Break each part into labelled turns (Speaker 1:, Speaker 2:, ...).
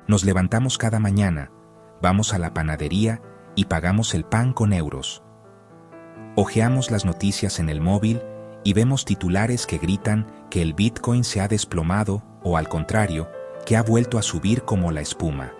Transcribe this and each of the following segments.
Speaker 1: Nos levantamos cada mañana, vamos a la panadería y pagamos el pan con euros. Hojeamos las noticias en el móvil y vemos titulares que gritan que el Bitcoin se ha desplomado o, al contrario, que ha vuelto a subir como la espuma.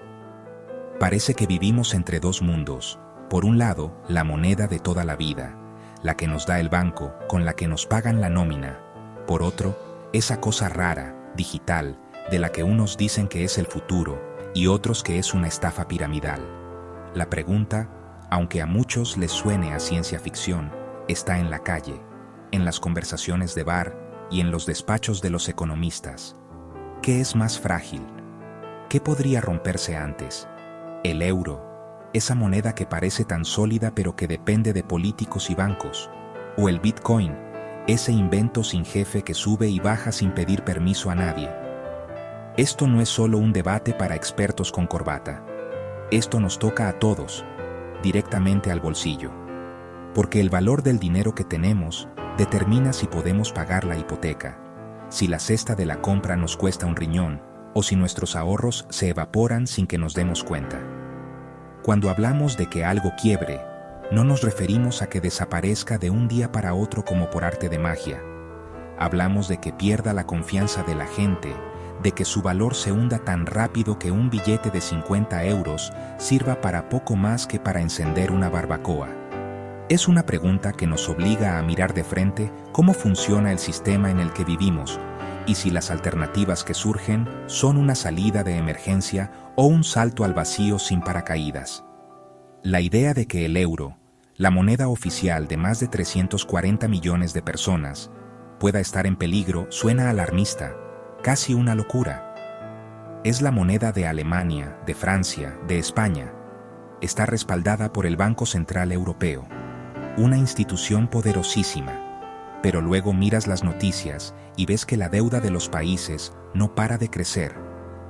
Speaker 1: Parece que vivimos entre dos mundos. Por un lado, la moneda de toda la vida, la que nos da el banco, con la que nos pagan la nómina. Por otro, esa cosa rara, digital, de la que unos dicen que es el futuro y otros que es una estafa piramidal. La pregunta, aunque a muchos les suene a ciencia ficción, está en la calle, en las conversaciones de bar y en los despachos de los economistas. ¿Qué es más frágil? ¿Qué podría romperse antes? ¿El euro, esa moneda que parece tan sólida pero que depende de políticos y bancos? ¿O el Bitcoin, ese invento sin jefe que sube y baja sin pedir permiso a nadie? Esto no es solo un debate para expertos con corbata. Esto nos toca a todos, directamente al bolsillo. Porque el valor del dinero que tenemos determina si podemos pagar la hipoteca, si la cesta de la compra nos cuesta un riñón, o si nuestros ahorros se evaporan sin que nos demos cuenta. Cuando hablamos de que algo quiebre, no nos referimos a que desaparezca de un día para otro como por arte de magia. Hablamos de que pierda la confianza de la gente, de que su valor se hunda tan rápido que un billete de 50 euros sirva para poco más que para encender una barbacoa. Es una pregunta que nos obliga a mirar de frente cómo funciona el sistema en el que vivimos y si las alternativas que surgen son una salida de emergencia o un salto al vacío sin paracaídas. La idea de que el euro, la moneda oficial de más de 340 millones de personas, pueda estar en peligro suena alarmista, casi una locura. Es la moneda de Alemania, de Francia, de España. Está respaldada por el Banco Central Europeo, una institución poderosísima. Pero luego miras las noticias y ves que la deuda de los países no para de crecer,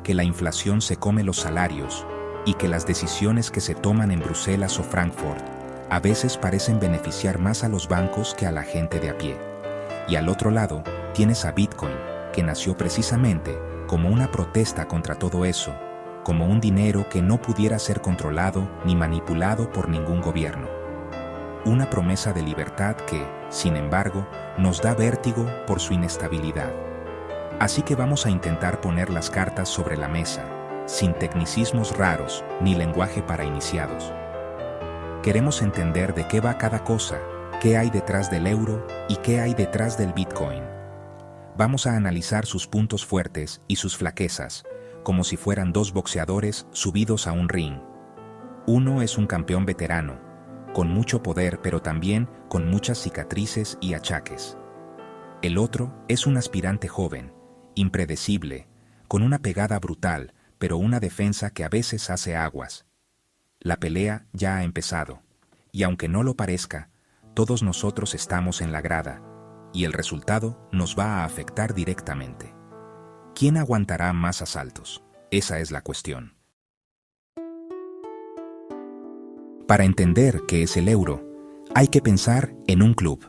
Speaker 1: que la inflación se come los salarios y que las decisiones que se toman en Bruselas o Frankfurt a veces parecen beneficiar más a los bancos que a la gente de a pie. Y al otro lado tienes a Bitcoin, que nació precisamente como una protesta contra todo eso, como un dinero que no pudiera ser controlado ni manipulado por ningún gobierno. Una promesa de libertad que, sin embargo, nos da vértigo por su inestabilidad. Así que vamos a intentar poner las cartas sobre la mesa, sin tecnicismos raros ni lenguaje para iniciados. Queremos entender de qué va cada cosa, qué hay detrás del euro y qué hay detrás del Bitcoin. Vamos a analizar sus puntos fuertes y sus flaquezas, como si fueran dos boxeadores subidos a un ring. Uno es un campeón veterano, con mucho poder pero también con muchas cicatrices y achaques. El otro es un aspirante joven, impredecible, con una pegada brutal, pero una defensa que a veces hace aguas. La pelea ya ha empezado, y aunque no lo parezca, todos nosotros estamos en la grada, y el resultado nos va a afectar directamente. ¿Quién aguantará más asaltos? Esa es la cuestión. Para entender qué es el euro, hay que pensar en un club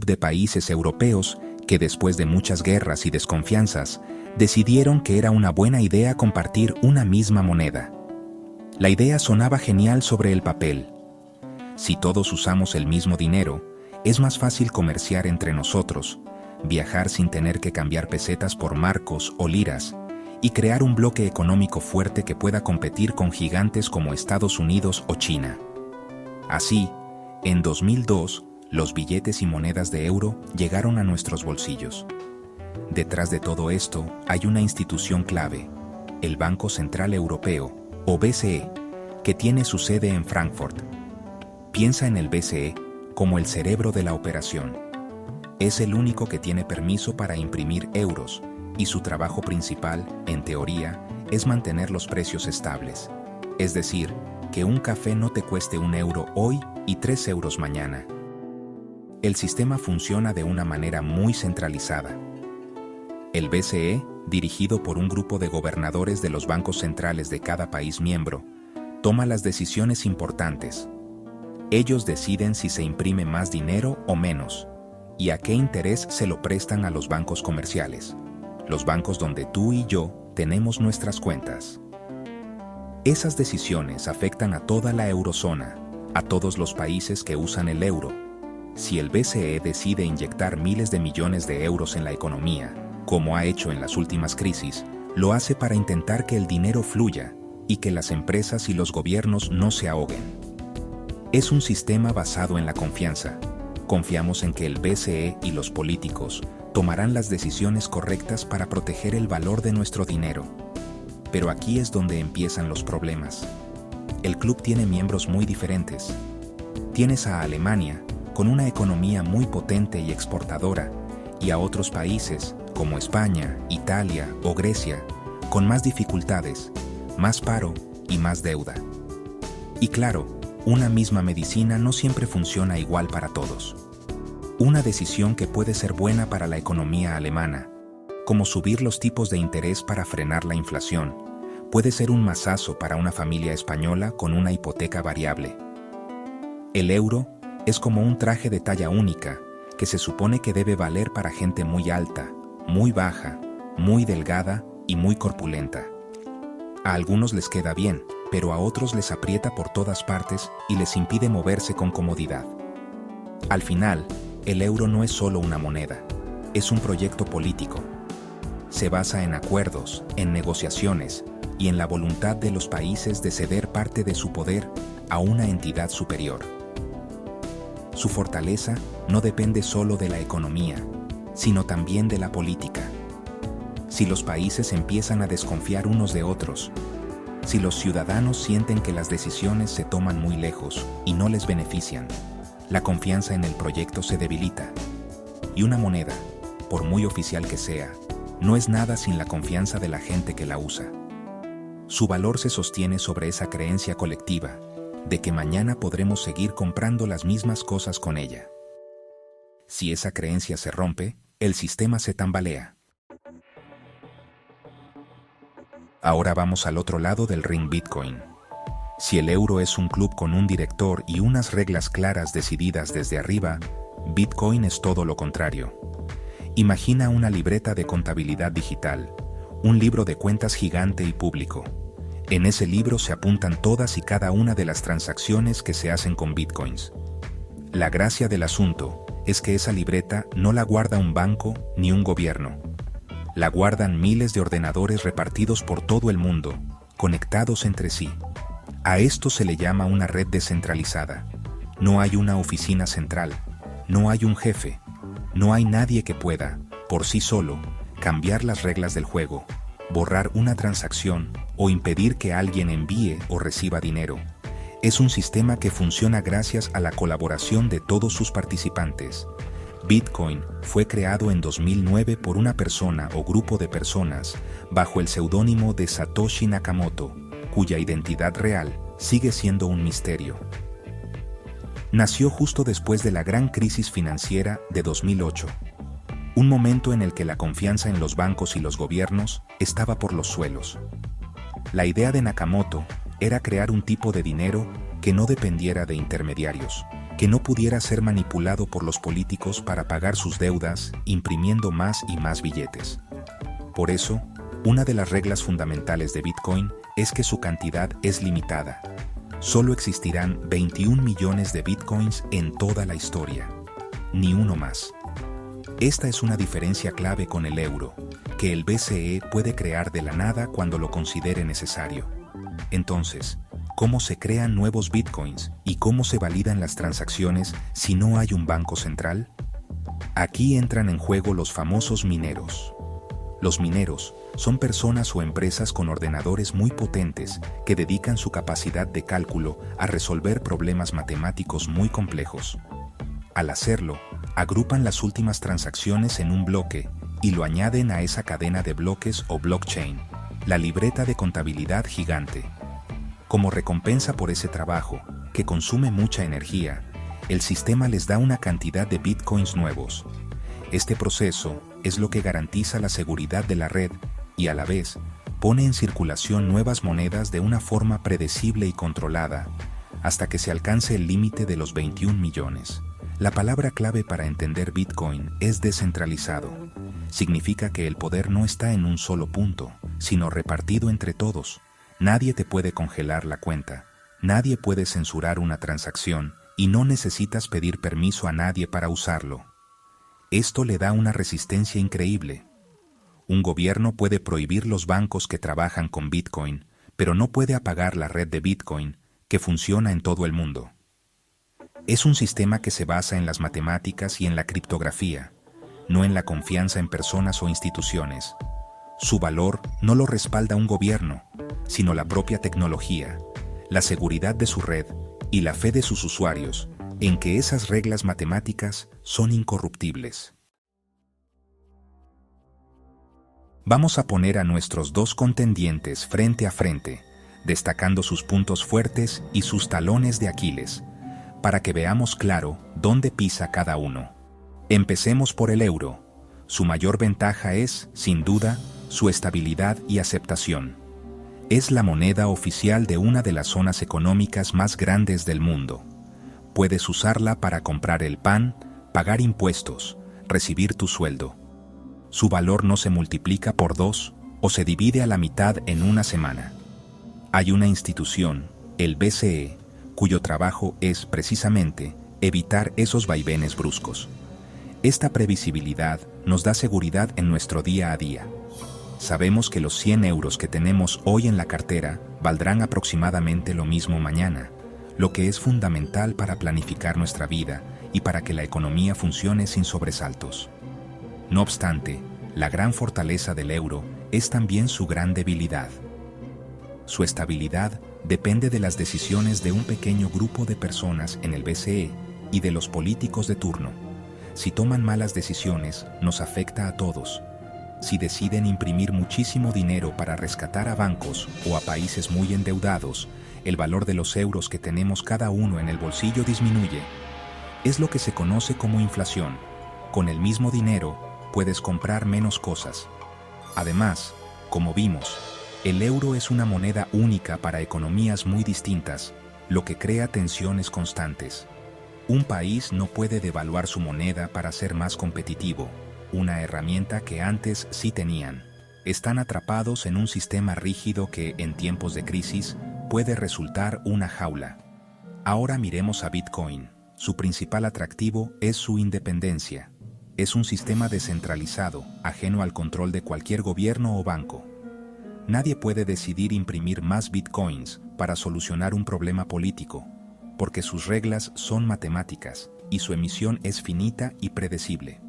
Speaker 1: de países europeos que después de muchas guerras y desconfianzas, decidieron que era una buena idea compartir una misma moneda. La idea sonaba genial sobre el papel. Si todos usamos el mismo dinero, es más fácil comerciar entre nosotros, viajar sin tener que cambiar pesetas por marcos o liras, y crear un bloque económico fuerte que pueda competir con gigantes como Estados Unidos o China. Así, en 2002, los billetes y monedas de euro llegaron a nuestros bolsillos. Detrás de todo esto hay una institución clave, el Banco Central Europeo, o BCE, que tiene su sede en Frankfurt. Piensa en el BCE como el cerebro de la operación. Es el único que tiene permiso para imprimir euros, y su trabajo principal, en teoría, es mantener los precios estables. Es decir, que un café no te cueste 1 euro hoy y 3 euros mañana. El sistema funciona de una manera muy centralizada. El BCE, dirigido por un grupo de gobernadores de los bancos centrales de cada país miembro, toma las decisiones importantes. Ellos deciden si se imprime más dinero o menos, y a qué interés se lo prestan a los bancos comerciales, los bancos donde tú y yo tenemos nuestras cuentas. Esas decisiones afectan a toda la eurozona, a todos los países que usan el euro. Si el BCE decide inyectar miles de millones de euros en la economía, como ha hecho en las últimas crisis, lo hace para intentar que el dinero fluya y que las empresas y los gobiernos no se ahoguen. Es un sistema basado en la confianza. Confiamos en que el BCE y los políticos tomarán las decisiones correctas para proteger el valor de nuestro dinero. Pero aquí es donde empiezan los problemas. El club tiene miembros muy diferentes. Tienes a Alemania, con una economía muy potente y exportadora, y a otros países, como España, Italia o Grecia, con más dificultades, más paro y más deuda. Y claro, una misma medicina no siempre funciona igual para todos. Una decisión que puede ser buena para la economía alemana, como subir los tipos de interés para frenar la inflación, puede ser un mazazo para una familia española con una hipoteca variable. El euro es como un traje de talla única que se supone que debe valer para gente muy alta, muy baja, muy delgada y muy corpulenta. A algunos les queda bien, pero a otros les aprieta por todas partes y les impide moverse con comodidad. Al final, el euro no es solo una moneda, es un proyecto político. Se basa en acuerdos, en negociaciones y en la voluntad de los países de ceder parte de su poder a una entidad superior. Su fortaleza no depende solo de la economía, sino también de la política. Si los países empiezan a desconfiar unos de otros, si los ciudadanos sienten que las decisiones se toman muy lejos y no les benefician, la confianza en el proyecto se debilita. Y una moneda, por muy oficial que sea, no es nada sin la confianza de la gente que la usa. Su valor se sostiene sobre esa creencia colectiva de que mañana podremos seguir comprando las mismas cosas con ella. Si esa creencia se rompe, el sistema se tambalea. Ahora vamos al otro lado del ring Bitcoin. Si el euro es un club con un director y unas reglas claras decididas desde arriba, Bitcoin es todo lo contrario. Imagina una libreta de contabilidad digital, un libro de cuentas gigante y público. En ese libro se apuntan todas y cada una de las transacciones que se hacen con Bitcoins. La gracia del asunto es que esa libreta no la guarda un banco ni un gobierno. La guardan miles de ordenadores repartidos por todo el mundo, conectados entre sí. A esto se le llama una red descentralizada. No hay una oficina central, no hay un jefe, no hay nadie que pueda, por sí solo, cambiar las reglas del juego, borrar una transacción o impedir que alguien envíe o reciba dinero. Es un sistema que funciona gracias a la colaboración de todos sus participantes. Bitcoin fue creado en 2009 por una persona o grupo de personas bajo el seudónimo de Satoshi Nakamoto, cuya identidad real sigue siendo un misterio. Nació justo después de la gran crisis financiera de 2008, un momento en el que la confianza en los bancos y los gobiernos estaba por los suelos. La idea de Nakamoto era crear un tipo de dinero que no dependiera de intermediarios, que no pudiera ser manipulado por los políticos para pagar sus deudas, imprimiendo más y más billetes. Por eso, una de las reglas fundamentales de Bitcoin es que su cantidad es limitada. Solo existirán 21 millones de Bitcoins en toda la historia, ni uno más. Esta es una diferencia clave con el euro, que el BCE puede crear de la nada cuando lo considere necesario. Entonces, ¿cómo se crean nuevos Bitcoins y cómo se validan las transacciones si no hay un banco central? Aquí entran en juego los famosos mineros. Los mineros son personas o empresas con ordenadores muy potentes que dedican su capacidad de cálculo a resolver problemas matemáticos muy complejos. Al hacerlo, agrupan las últimas transacciones en un bloque y lo añaden a esa cadena de bloques o blockchain, la libreta de contabilidad gigante. Como recompensa por ese trabajo, que consume mucha energía, el sistema les da una cantidad de bitcoins nuevos. Este proceso es lo que garantiza la seguridad de la red y a la vez pone en circulación nuevas monedas de una forma predecible y controlada, hasta que se alcance el límite de los 21 millones. La palabra clave para entender Bitcoin es descentralizado. significa que el poder no está en un solo punto, sino repartido entre todos. Nadie te puede congelar la cuenta, nadie puede censurar una transacción y no necesitas pedir permiso a nadie para usarlo. Esto le da una resistencia increíble. Un gobierno puede prohibir los bancos que trabajan con Bitcoin, pero no puede apagar la red de Bitcoin, que funciona en todo el mundo. Es un sistema que se basa en las matemáticas y en la criptografía, no en la confianza en personas o instituciones. Su valor no lo respalda un gobierno, sino la propia tecnología, la seguridad de su red y la fe de sus usuarios en que esas reglas matemáticas son incorruptibles. Vamos a poner a nuestros dos contendientes frente a frente, destacando sus puntos fuertes y sus talones de Aquiles, para que veamos claro dónde pisa cada uno. Empecemos por el euro. Su mayor ventaja es, sin duda, su estabilidad y aceptación. Es la moneda oficial de una de las zonas económicas más grandes del mundo. Puedes usarla para comprar el pan, pagar impuestos, recibir tu sueldo. Su valor no se multiplica por 2 o se divide a la mitad en una semana. Hay una institución, el BCE, cuyo trabajo es, precisamente, evitar esos vaivenes bruscos. Esta previsibilidad nos da seguridad en nuestro día a día. Sabemos que los 100 euros que tenemos hoy en la cartera valdrán aproximadamente lo mismo mañana, lo que es fundamental para planificar nuestra vida y para que la economía funcione sin sobresaltos. No obstante, la gran fortaleza del euro es también su gran debilidad. Su estabilidad depende de las decisiones de un pequeño grupo de personas en el BCE y de los políticos de turno. Si toman malas decisiones, nos afecta a todos. Si deciden imprimir muchísimo dinero para rescatar a bancos o a países muy endeudados, el valor de los euros que tenemos cada uno en el bolsillo disminuye. Es lo que se conoce como inflación. Con el mismo dinero, puedes comprar menos cosas. Además, como vimos, el euro es una moneda única para economías muy distintas, lo que crea tensiones constantes. Un país no puede devaluar su moneda para ser más competitivo, una herramienta que antes sí tenían. Están atrapados en un sistema rígido que, en tiempos de crisis, puede resultar una jaula. Ahora miremos a Bitcoin. Su principal atractivo es su independencia. Es un sistema descentralizado, ajeno al control de cualquier gobierno o banco. Nadie puede decidir imprimir más bitcoins para solucionar un problema político, porque sus reglas son matemáticas y su emisión es finita y predecible.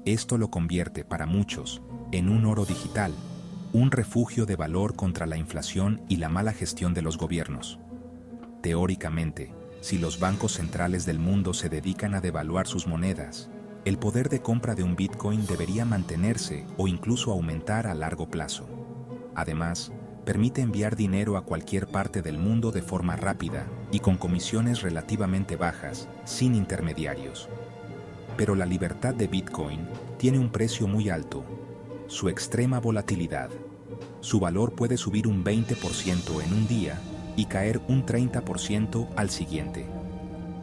Speaker 1: Esto lo convierte para muchos en un oro digital, un refugio de valor contra la inflación y la mala gestión de los gobiernos. Teóricamente, si los bancos centrales del mundo se dedican a devaluar sus monedas, el poder de compra de un bitcoin debería mantenerse o incluso aumentar a largo plazo. Además, permite enviar dinero a cualquier parte del mundo de forma rápida y con comisiones relativamente bajas, sin intermediarios. Pero la libertad de Bitcoin tiene un precio muy alto: su extrema volatilidad. Su valor puede subir un 20% en un día y caer un 30% al siguiente.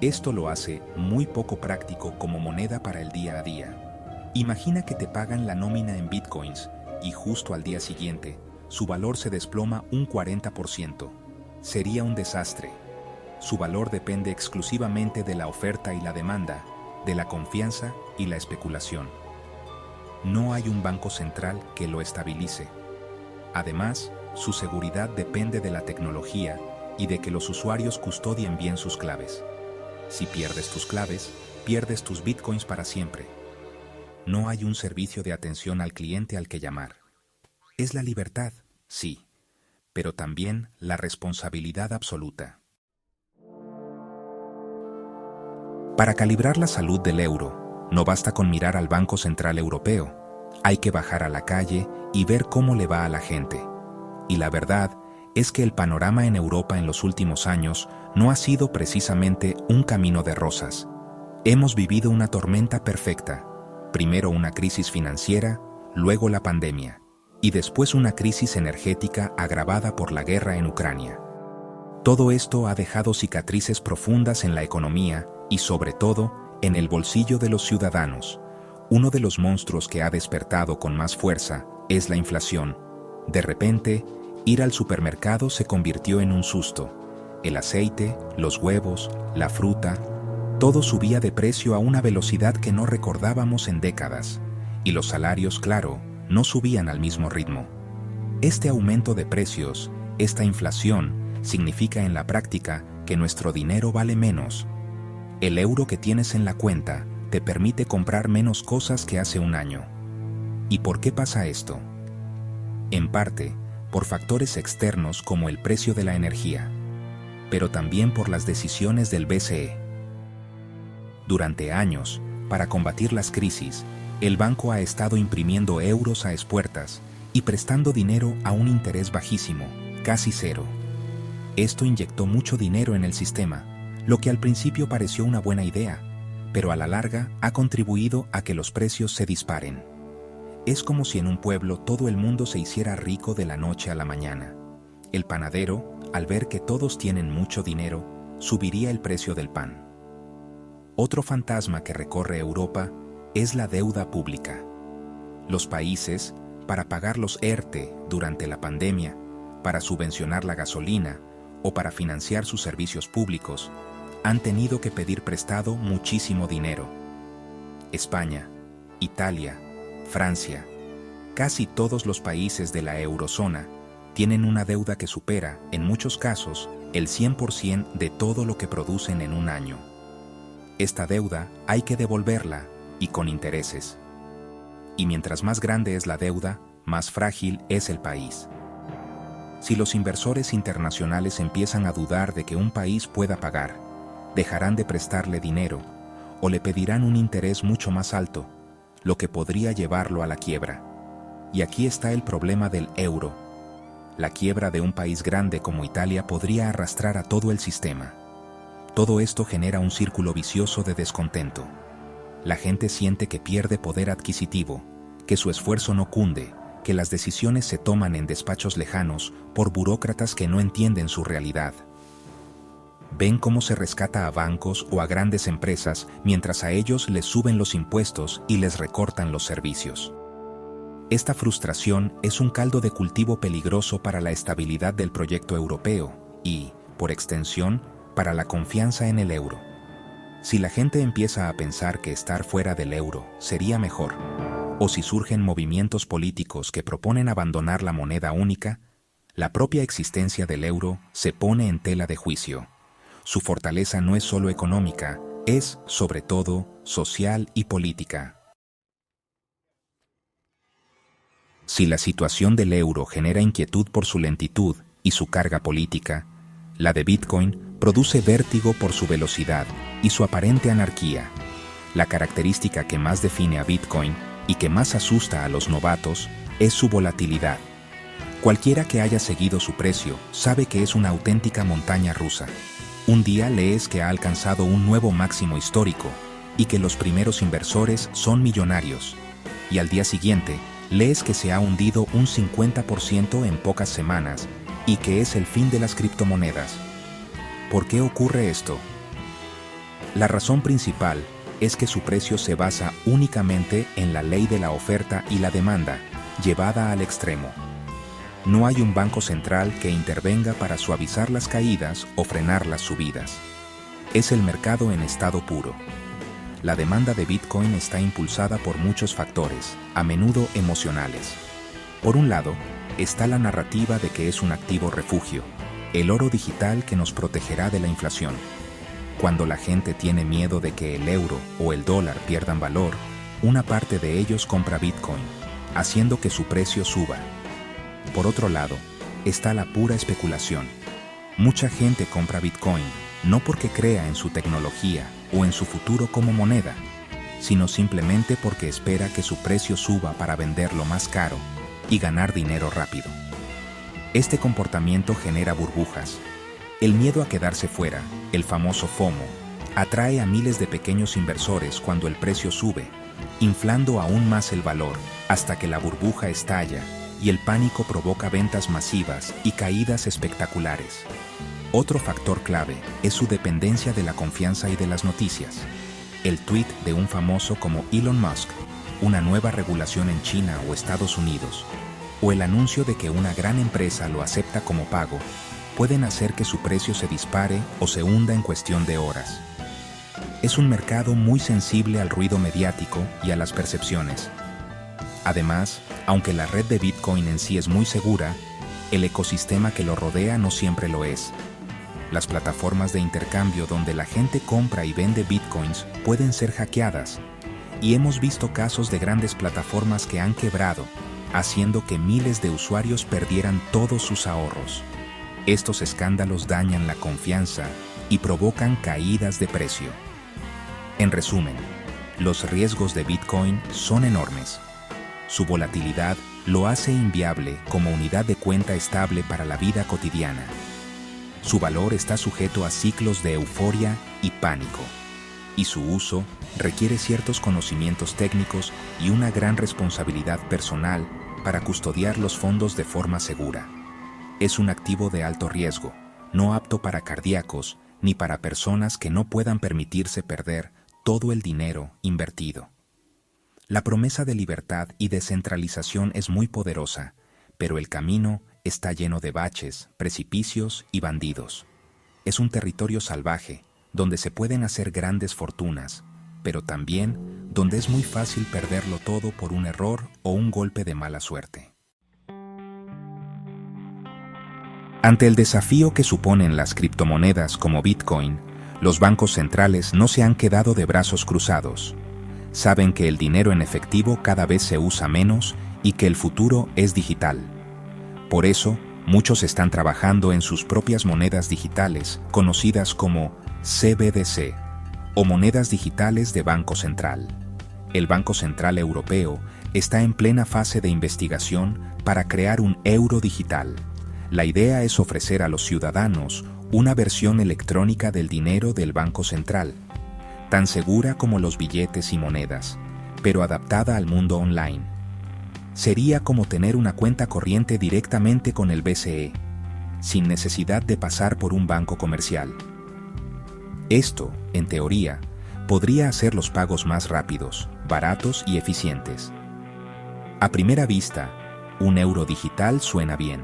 Speaker 1: Esto lo hace muy poco práctico como moneda para el día a día. Imagina que te pagan la nómina en Bitcoins y justo al día siguiente, su valor se desploma un 40%. Sería un desastre. Su valor depende exclusivamente de la oferta y la demanda, de la confianza y la especulación. No hay un banco central que lo estabilice. Además, su seguridad depende de la tecnología y de que los usuarios custodien bien sus claves. Si pierdes tus claves, pierdes tus bitcoins para siempre. No hay un servicio de atención al cliente al que llamar. Es la libertad, sí, pero también la responsabilidad absoluta. Para calibrar la salud del euro, no basta con mirar al Banco Central Europeo. Hay que bajar a la calle y ver cómo le va a la gente. Y la verdad es que el panorama en Europa en los últimos años no ha sido precisamente un camino de rosas. Hemos vivido una tormenta perfecta. Primero una crisis financiera, luego la pandemia, y después una crisis energética agravada por la guerra en Ucrania. Todo esto ha dejado cicatrices profundas en la economía y, sobre todo, en el bolsillo de los ciudadanos. Uno de los monstruos que ha despertado con más fuerza es la inflación. De repente, ir al supermercado se convirtió en un susto. El aceite, los huevos, la fruta, todo subía de precio a una velocidad que no recordábamos en décadas. Y los salarios, claro, no subían al mismo ritmo. Este aumento de precios, esta inflación, significa en la práctica que nuestro dinero vale menos. El euro que tienes en la cuenta te permite comprar menos cosas que hace un año. ¿Y por qué pasa esto? En parte, por factores externos como el precio de la energía, pero también por las decisiones del BCE. Durante años, para combatir las crisis, el banco ha estado imprimiendo euros a espuertas y prestando dinero a un interés bajísimo, casi cero. Esto inyectó mucho dinero en el sistema, lo que al principio pareció una buena idea, pero a la larga ha contribuido a que los precios se disparen. Es como si en un pueblo todo el mundo se hiciera rico de la noche a la mañana. El panadero, al ver que todos tienen mucho dinero, subiría el precio del pan. Otro fantasma que recorre Europa es la deuda pública. Los países, para pagar los ERTE durante la pandemia, para subvencionar la gasolina o para financiar sus servicios públicos, han tenido que pedir prestado muchísimo dinero. España, Italia, Francia, casi todos los países de la eurozona tienen una deuda que supera, en muchos casos, el 100% de todo lo que producen en un año. Esta deuda hay que devolverla, y con intereses. Y mientras más grande es la deuda, más frágil es el país. Si los inversores internacionales empiezan a dudar de que un país pueda pagar, dejarán de prestarle dinero o le pedirán un interés mucho más alto, lo que podría llevarlo a la quiebra. Y aquí está el problema del euro. La quiebra de un país grande como Italia podría arrastrar a todo el sistema. Todo esto genera un círculo vicioso de descontento. La gente siente que pierde poder adquisitivo, que su esfuerzo no cunde, que las decisiones se toman en despachos lejanos por burócratas que no entienden su realidad. Ven cómo se rescata a bancos o a grandes empresas mientras a ellos les suben los impuestos y les recortan los servicios. Esta frustración es un caldo de cultivo peligroso para la estabilidad del proyecto europeo y, por extensión, para la confianza en el euro. Si la gente empieza a pensar que estar fuera del euro sería mejor, o si surgen movimientos políticos que proponen abandonar la moneda única, la propia existencia del euro se pone en tela de juicio. Su fortaleza no es solo económica, es, sobre todo, social y política. Si la situación del euro genera inquietud por su lentitud y su carga política, la de Bitcoin produce vértigo por su velocidad y su aparente anarquía. La característica que más define a Bitcoin y que más asusta a los novatos es su volatilidad. Cualquiera que haya seguido su precio sabe que es una auténtica montaña rusa. Un día lees que ha alcanzado un nuevo máximo histórico y que los primeros inversores son millonarios, y al día siguiente lees que se ha hundido un 50% en pocas semanas y que es el fin de las criptomonedas. ¿Por qué ocurre esto? La razón principal es que su precio se basa únicamente en la ley de la oferta y la demanda, llevada al extremo. No hay un banco central que intervenga para suavizar las caídas o frenar las subidas. Es el mercado en estado puro. La demanda de Bitcoin está impulsada por muchos factores, a menudo emocionales. Por un lado, está la narrativa de que es un activo refugio, el oro digital que nos protegerá de la inflación. Cuando la gente tiene miedo de que el euro o el dólar pierdan valor, una parte de ellos compra Bitcoin, haciendo que su precio suba. Por otro lado, está la pura especulación. Mucha gente compra Bitcoin no porque crea en su tecnología o en su futuro como moneda, sino simplemente porque espera que su precio suba para venderlo más caro y ganar dinero rápido. Este comportamiento genera burbujas. El miedo a quedarse fuera, el famoso FOMO, atrae a miles de pequeños inversores cuando el precio sube, inflando aún más el valor hasta que la burbuja estalla y el pánico provoca ventas masivas y caídas espectaculares. Otro factor clave es su dependencia de la confianza y de las noticias. El tweet de un famoso como Elon Musk una nueva regulación en China o Estados Unidos, o el anuncio de que una gran empresa lo acepta como pago, pueden hacer que su precio se dispare o se hunda en cuestión de horas. Es un mercado muy sensible al ruido mediático y a las percepciones. Además, aunque la red de Bitcoin en sí es muy segura, el ecosistema que lo rodea no siempre lo es. Las plataformas de intercambio donde la gente compra y vende Bitcoins pueden ser hackeadas, y hemos visto casos de grandes plataformas que han quebrado, haciendo que miles de usuarios perdieran todos sus ahorros. Estos escándalos dañan la confianza y provocan caídas de precio. En resumen, los riesgos de Bitcoin son enormes. Su volatilidad lo hace inviable como unidad de cuenta estable para la vida cotidiana. Su valor está sujeto a ciclos de euforia y pánico, y su uso requiere ciertos conocimientos técnicos y una gran responsabilidad personal para custodiar los fondos de forma segura. Es un activo de alto riesgo, no apto para cardíacos ni para personas que no puedan permitirse perder todo el dinero invertido. La promesa de libertad y descentralización es muy poderosa, pero el camino está lleno de baches, precipicios y bandidos. Es un territorio salvaje, donde se pueden hacer grandes fortunas, pero también donde es muy fácil perderlo todo por un error o un golpe de mala suerte. Ante el desafío que suponen las criptomonedas como Bitcoin, los bancos centrales no se han quedado de brazos cruzados. Saben que el dinero en efectivo cada vez se usa menos y que el futuro es digital. Por eso, muchos están trabajando en sus propias monedas digitales, conocidas como CBDC, o monedas digitales de Banco Central. El Banco Central Europeo está en plena fase de investigación para crear un euro digital. La idea es ofrecer a los ciudadanos una versión electrónica del dinero del Banco Central, tan segura como los billetes y monedas, pero adaptada al mundo online. Sería como tener una cuenta corriente directamente con el BCE, sin necesidad de pasar por un banco comercial. Esto, en teoría, podría hacer los pagos más rápidos, baratos y eficientes. A primera vista, un euro digital suena bien.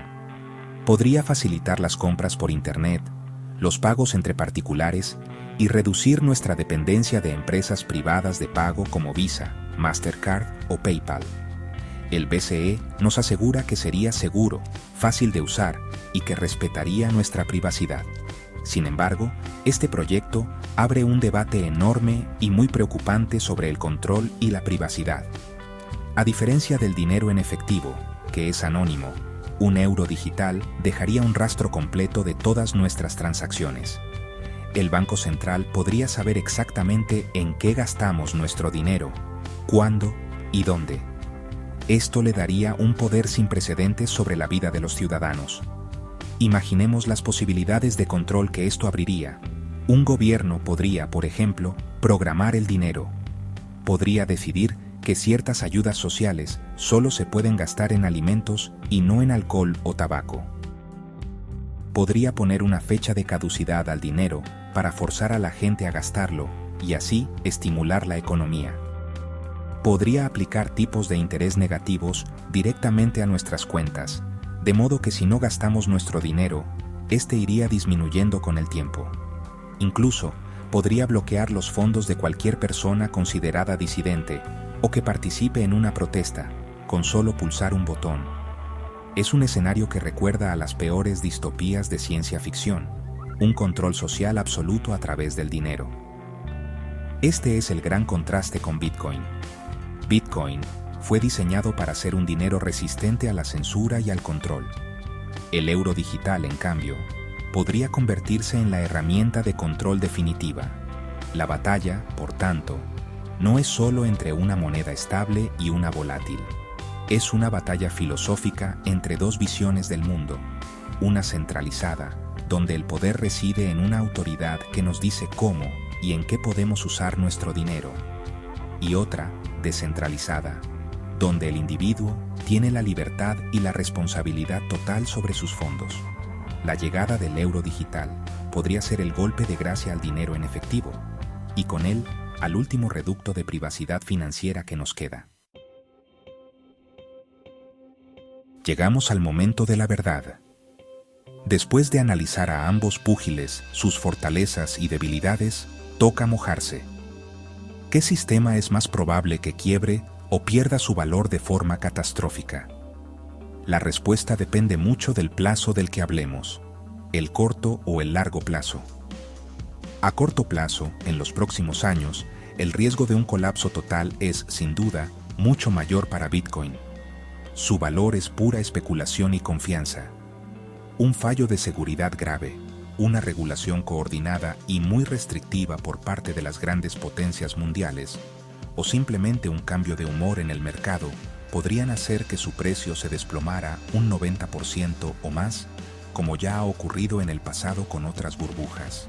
Speaker 1: Podría facilitar las compras por Internet, los pagos entre particulares y reducir nuestra dependencia de empresas privadas de pago como Visa, Mastercard o PayPal. El BCE nos asegura que sería seguro, fácil de usar y que respetaría nuestra privacidad. Sin embargo, este proyecto abre un debate enorme y muy preocupante sobre el control y la privacidad. A diferencia del dinero en efectivo, que es anónimo, un euro digital dejaría un rastro completo de todas nuestras transacciones. El Banco Central podría saber exactamente en qué gastamos nuestro dinero, cuándo y dónde. Esto le daría un poder sin precedentes sobre la vida de los ciudadanos. Imaginemos las posibilidades de control que esto abriría. Un gobierno podría, por ejemplo, programar el dinero. Podría decidir que ciertas ayudas sociales solo se pueden gastar en alimentos y no en alcohol o tabaco. Podría poner una fecha de caducidad al dinero para forzar a la gente a gastarlo y así estimular la economía. Podría aplicar tipos de interés negativos directamente a nuestras cuentas, de modo que si no gastamos nuestro dinero, este iría disminuyendo con el tiempo. Incluso, podría bloquear los fondos de cualquier persona considerada disidente o que participe en una protesta, con solo pulsar un botón. Es un escenario que recuerda a las peores distopías de ciencia ficción, un control social absoluto a través del dinero. Este es el gran contraste con Bitcoin. Bitcoin fue diseñado para ser un dinero resistente a la censura y al control. El euro digital, en cambio, podría convertirse en la herramienta de control definitiva. La batalla, por tanto, no es solo entre una moneda estable y una volátil. Es una batalla filosófica entre dos visiones del mundo, una centralizada, donde el poder reside en una autoridad que nos dice cómo y en qué podemos usar nuestro dinero, y otra, descentralizada, donde el individuo tiene la libertad y la responsabilidad total sobre sus fondos. La llegada del euro digital podría ser el golpe de gracia al dinero en efectivo, y con él, al último reducto de privacidad financiera que nos queda. llegamos al momento de la verdad. Después de analizar a ambos púgiles, sus fortalezas y debilidades, toca mojarse. ¿Qué sistema es más probable que quiebre o pierda su valor de forma catastrófica? La respuesta depende mucho del plazo del que hablemos, el corto o el largo plazo. A corto plazo, en los próximos años, el riesgo de un colapso total es, sin duda, mucho mayor para Bitcoin. Su valor es pura especulación y confianza. Un fallo de seguridad grave, una regulación coordinada y muy restrictiva por parte de las grandes potencias mundiales, o simplemente un cambio de humor en el mercado, podrían hacer que su precio se desplomara un 90% o más, como ya ha ocurrido en el pasado con otras burbujas.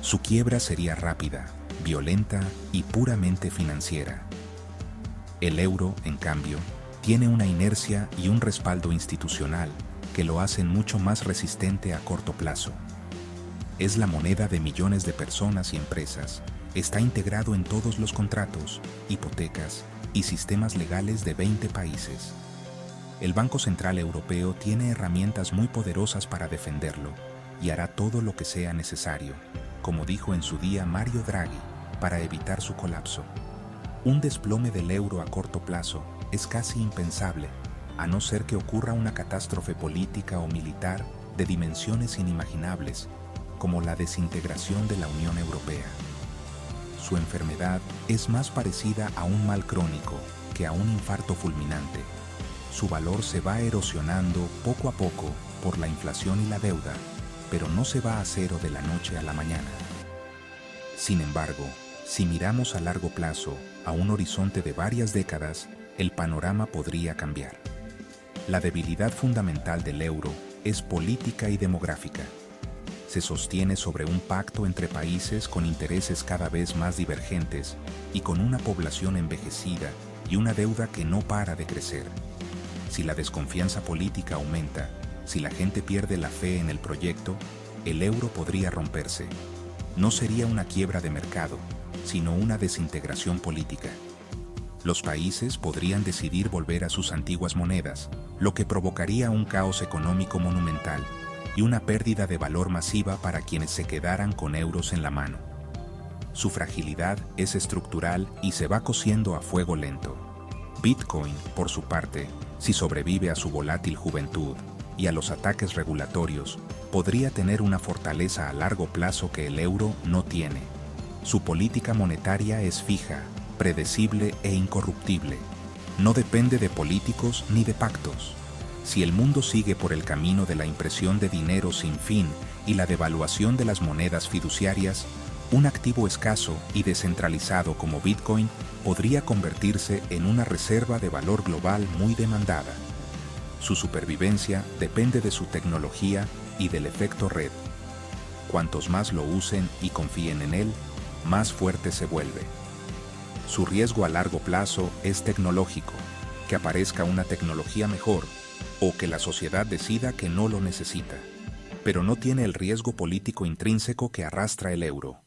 Speaker 1: Su quiebra sería rápida, violenta y puramente financiera. El euro, en cambio, tiene una inercia y un respaldo institucional que lo hacen mucho más resistente a corto plazo. Es la moneda de millones de personas y empresas. Está integrado en todos los contratos, hipotecas y sistemas legales de 20 países. El Banco Central Europeo tiene herramientas muy poderosas para defenderlo y hará todo lo que sea necesario, como dijo en su día Mario Draghi, para evitar su colapso. Un desplome del euro a corto plazo es casi impensable, a no ser que ocurra una catástrofe política o militar de dimensiones inimaginables, como la desintegración de la Unión Europea. Su enfermedad es más parecida a un mal crónico que a un infarto fulminante. Su valor se va erosionando poco a poco por la inflación y la deuda, pero no se va a cero de la noche a la mañana. Sin embargo, si miramos a largo plazo, a un horizonte de varias décadas, el panorama podría cambiar. La debilidad fundamental del euro es política y demográfica. Se sostiene sobre un pacto entre países con intereses cada vez más divergentes y con una población envejecida y una deuda que no para de crecer. Si la desconfianza política aumenta, si la gente pierde la fe en el proyecto, el euro podría romperse. No sería una quiebra de mercado, sino una desintegración política. Los países podrían decidir volver a sus antiguas monedas, lo que provocaría un caos económico monumental y una pérdida de valor masiva para quienes se quedaran con euros en la mano. Su fragilidad es estructural y se va cociendo a fuego lento. Bitcoin, por su parte, si sobrevive a su volátil juventud y a los ataques regulatorios, podría tener una fortaleza a largo plazo que el euro no tiene. Su política monetaria es fija, predecible e incorruptible. No depende de políticos ni de pactos. Si el mundo sigue por el camino de la impresión de dinero sin fin y la devaluación de las monedas fiduciarias, un activo escaso y descentralizado como Bitcoin podría convertirse en una reserva de valor global muy demandada. Su supervivencia depende de su tecnología y del efecto red. Cuantos más lo usen y confíen en él, más fuerte se vuelve. Su riesgo a largo plazo es tecnológico, que aparezca una tecnología mejor o que la sociedad decida que no lo necesita, pero no tiene el riesgo político intrínseco que arrastra el euro.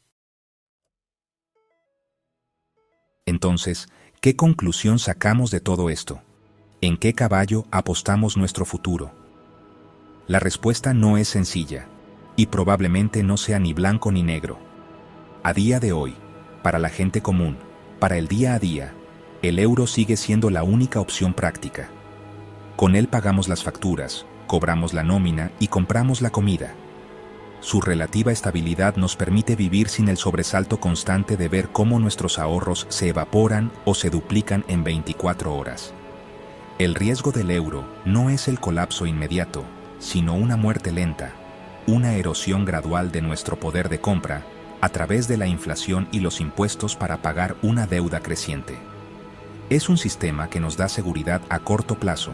Speaker 1: Entonces, ¿qué conclusión sacamos de todo esto? ¿En qué caballo apostamos nuestro futuro? La respuesta no es sencilla, y probablemente no sea ni blanco ni negro. A día de hoy, para la gente común, para el día a día, el euro sigue siendo la única opción práctica. Con él pagamos las facturas, cobramos la nómina y compramos la comida. Su relativa estabilidad nos permite vivir sin el sobresalto constante de ver cómo nuestros ahorros se evaporan o se duplican en 24 horas. El riesgo del euro no es el colapso inmediato, sino una muerte lenta, una erosión gradual de nuestro poder de compra a través de la inflación y los impuestos para pagar una deuda creciente. Es un sistema que nos da seguridad a corto plazo,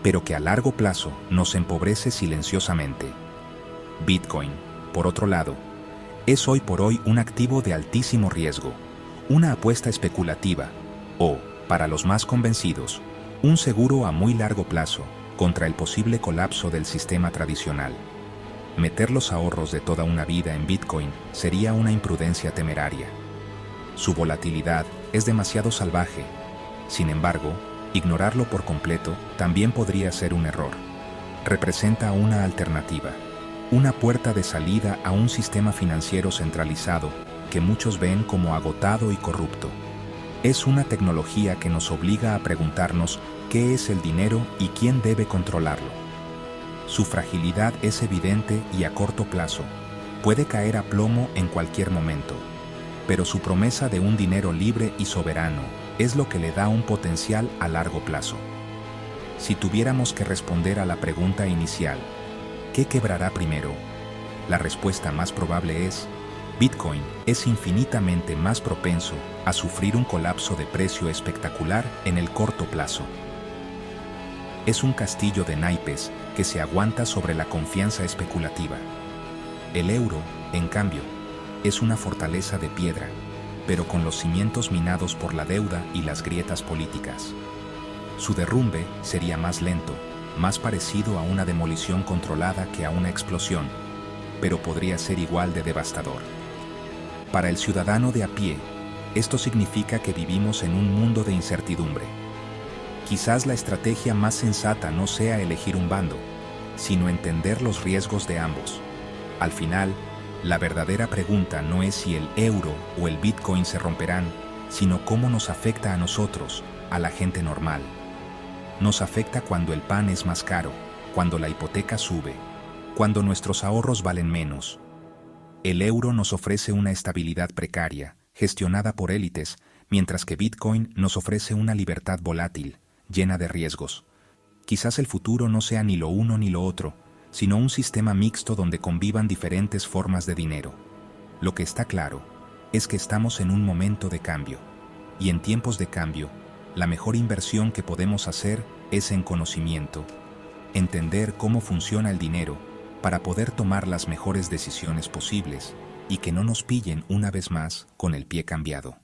Speaker 1: pero que a largo plazo nos empobrece silenciosamente. Bitcoin, por otro lado, es hoy por hoy un activo de altísimo riesgo, una apuesta especulativa o, para los más convencidos, un seguro a muy largo plazo contra el posible colapso del sistema tradicional. Meter los ahorros de toda una vida en Bitcoin sería una imprudencia temeraria. Su volatilidad es demasiado salvaje. Sin embargo, Ignorarlo por completo también podría ser un error. Representa una alternativa, una puerta de salida a un sistema financiero centralizado que muchos ven como agotado y corrupto. Es una tecnología que nos obliga a preguntarnos qué es el dinero y quién debe controlarlo. Su fragilidad es evidente y a corto plazo. Puede caer a plomo en cualquier momento. Pero su promesa de un dinero libre y soberano es lo que le da un potencial a largo plazo. Si tuviéramos que responder a la pregunta inicial, ¿qué quebrará primero? La respuesta más probable es: Bitcoin es infinitamente más propenso a sufrir un colapso de precio espectacular en el corto plazo. Es un castillo de naipes que se aguanta sobre la confianza especulativa. El euro, en cambio, es una fortaleza de piedra, pero con los cimientos minados por la deuda y las grietas políticas. Su derrumbe sería más lento, más parecido a una demolición controlada que a una explosión, pero podría ser igual de devastador. Para el ciudadano de a pie, esto significa que vivimos en un mundo de incertidumbre. Quizás la estrategia más sensata no sea elegir un bando, sino entender los riesgos de ambos. Al final, la verdadera pregunta no es si el euro o el Bitcoin se romperán, sino cómo nos afecta a nosotros, a la gente normal. Nos afecta cuando el pan es más caro, cuando la hipoteca sube, cuando nuestros ahorros valen menos. El euro nos ofrece una estabilidad precaria, gestionada por élites, mientras que Bitcoin nos ofrece una libertad volátil, llena de riesgos. Quizás el futuro no sea ni lo uno ni lo otro, sino un sistema mixto donde convivan diferentes formas de dinero. Lo que está claro es que estamos en un momento de cambio, y en tiempos de cambio, la mejor inversión que podemos hacer es en conocimiento, entender cómo funciona el dinero para poder tomar las mejores decisiones posibles y que no nos pillen una vez más con el pie cambiado.